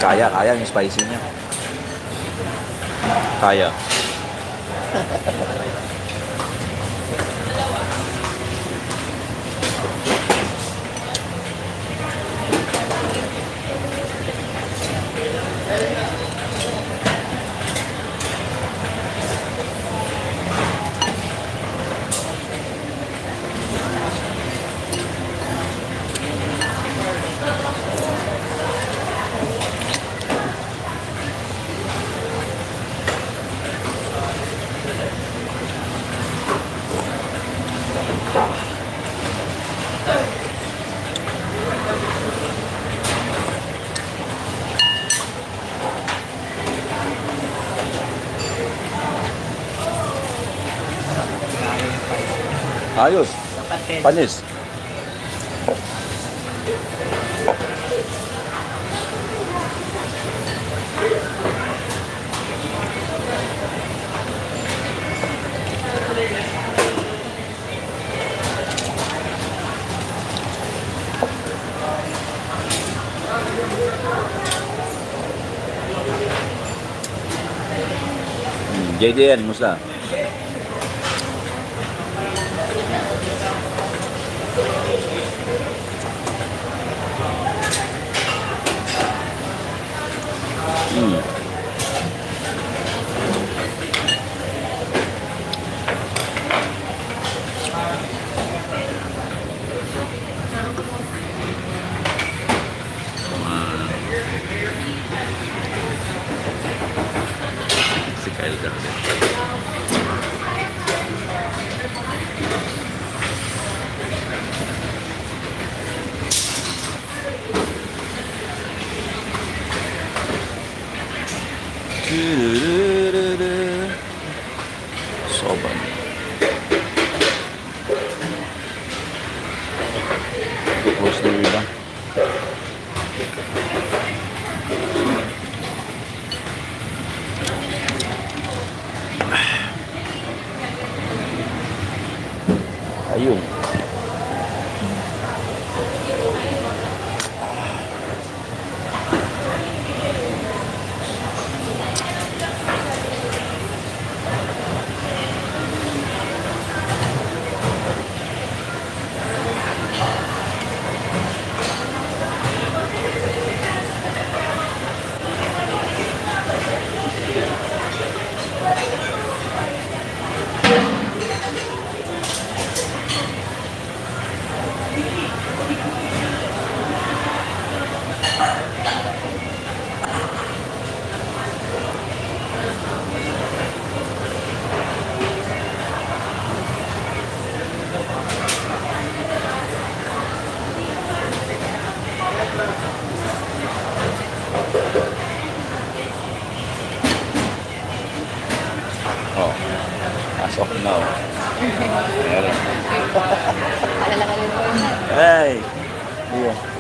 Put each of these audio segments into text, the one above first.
Kaya yung spicy niya. Kaya. Ayos. Panis. JDN, musta? Si Kyle Garden. Soban. Close na rin lang. Ayun. Oh, pasok na. Meron. Hey! Yeah.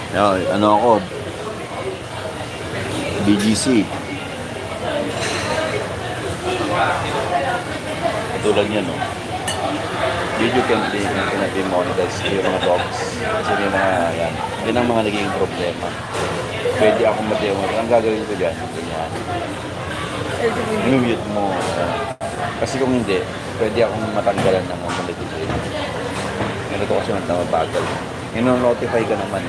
No, ano ako? BGC. Katulad niya, no? Video cannot be monetized yung mga dogs. Kasi may mga, yan. Yun ang mga naging problema. Pwede akong matiyaw. Ang gagawin ko dyan, ganyan. Minumute mo. Kasi kung hindi, pwede akong matanggalan ng monetization. Ganito kasi mabagal. Ino-notify ka naman.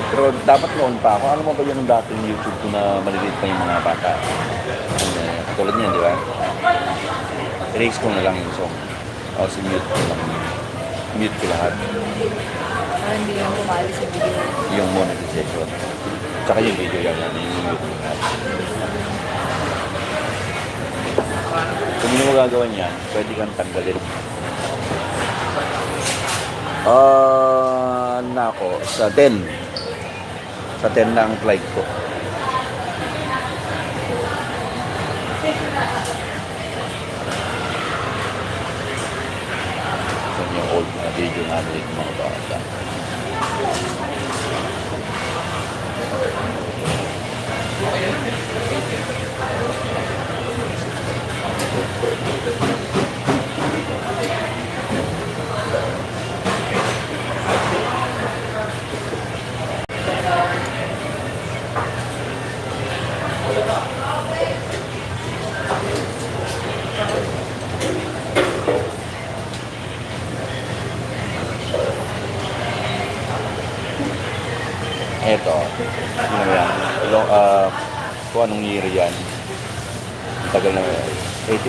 Pero dapat noon pa ako. Alam mo ba yun ang dating YouTube ko na maliliit pa yung mga bata? Tulad niyan, di ba? Erase ko na lang yung song. O, mute ko lang. Mute ko lahat. Hindi yung kumali sa video. Yung monetization. Tsaka yung video yan. Yung mute ko lahat. Kung hindi mo gagawin yan, pwede kang tanggalin. Nako, sa 10. Sa 10 na ang flight ko. Ito yung old na video namin ng mga bata. Eto, ano yan, kung anong year yan, ang tagal na 18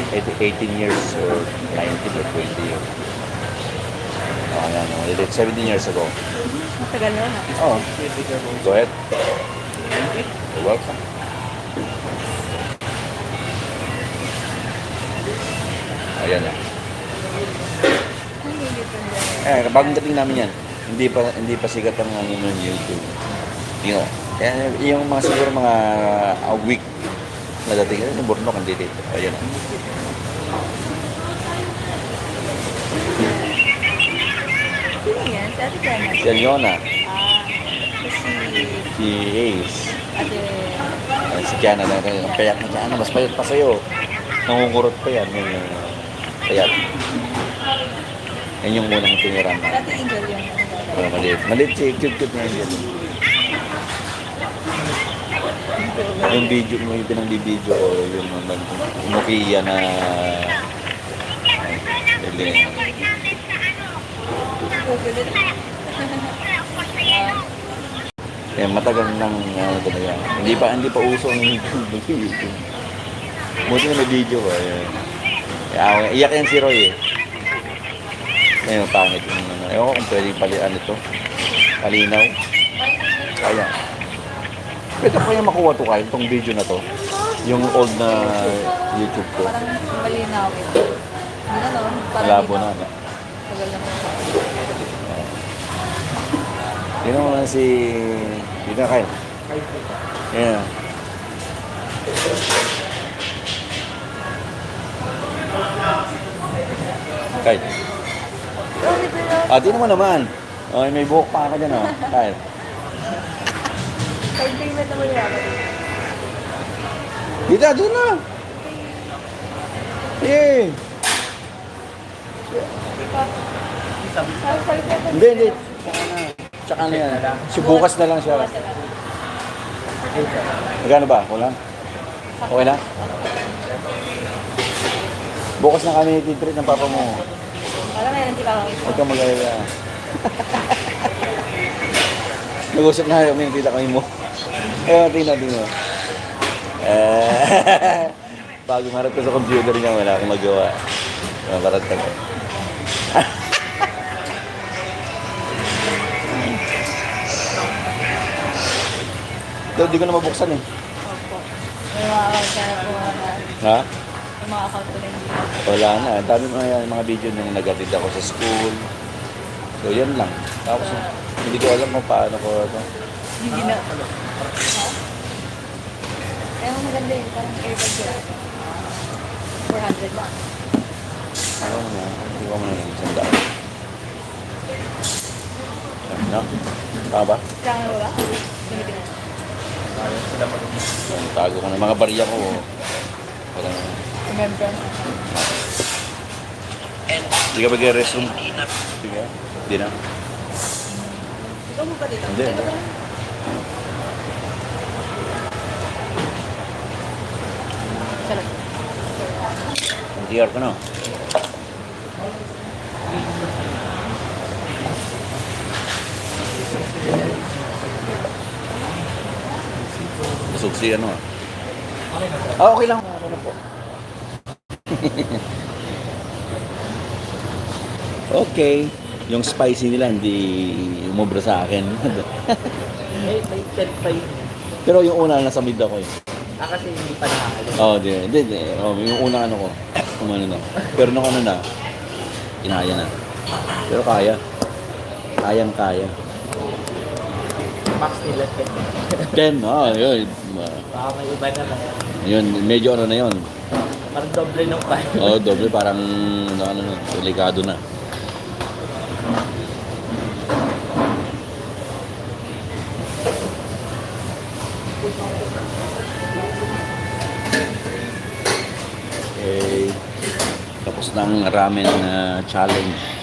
years or 19 or 20 years. Yan, 17 years ago. Matagal na na. Oh, go ahead. You're welcome. Ayan na. Bagong dating namin yan. Hindi pa sigat ang ano ng YouTube. You know, yung mga siguro mga a week na dating, yung Burnok ang dito. Ayan na. Sino yan? Si Ate Kiana? Si Aliona. Si Si Ace. Ate... Si Kiana na rin. Ang payak na Kiana. Mas payat pa sa'yo. Nangunkurot pa yan. Yung payat. Yan yung unang tiniran na. Ate Angel yan. Pero maliit. Maliit siya. Cute na yun. Yung video mo, yung pinang-video o yung Nokia na matagal nang ano talaga. Hindi pa uso ang YouTube. Buti na may video ba. Iyak yan si Roy eh. Ayun, pangit yung ano. Ewan ko kung pwedeng palian ito. Palinaw. Kaya. Pwede ko kaya makuha to kayo, itong video na to. Yung old na YouTube ko. Parang malinaw. Hindi na no? Malabo na. Tagal naman. Yun naman si... Yun na kayo. Yeah. Kahit. Di naman. Okay, may buhok pa ka dyan, oh. Kahit. Kahit favorite naman yan. Dito, doon na. Eh. Hindi. Tsaka na yan. Bukas na lang siya. Magkano ba? Wala? Okay na? Bukas na kami titreat ng papa mo. Parang meron si Kakang ito. Huwag kang mag-alala. Nag-usap na kami yung tita kami mo. Tingnan. Bago marap ko sa computer niya, wala akong magawa. Marat ka. Di ko na mabuksan eh. Opo. May mga account ka na po. Ha? May mga account ko na hindi. Wala na. Dami mga video nung nag-attend ako sa school. So, yan lang. Tapos, hindi ko alam kung paano ko ito. Hindi na. Kaya mo maganda yun. Parang airpod yun. 400 lang. Ayaw mo na. Hindi ko mo na ng isang daan. Yan na. Tama ba? Kaya wala. Gamitin na. Tago ko na mga barya ko. Parang, Remember? hindi ka mag-restroom. Hindi ka? Hindi na. Ikaw mo ba dito? Hindi. Sarap. TR ka na. Busog si ano ah. Okay lang. Ako na po. Okay. Yung spicy nila hindi umubra sa akin. May set pa yun. Pero yung una nasa mid ako eh. Kasi hindi pa nakakalit. Oo, hindi. Oh, yung unang ano ko. Umano na. Pero nung ano na, kinaya na. Pero kaya. Kayang-kaya. Max nila 10, 10. yun. Baka may iba na lang. Yun, medyo ano na yun. Parang doble ng 5. Oo, doble, parang ano, delikado na. Okay. Tapos na ang ramen challenge.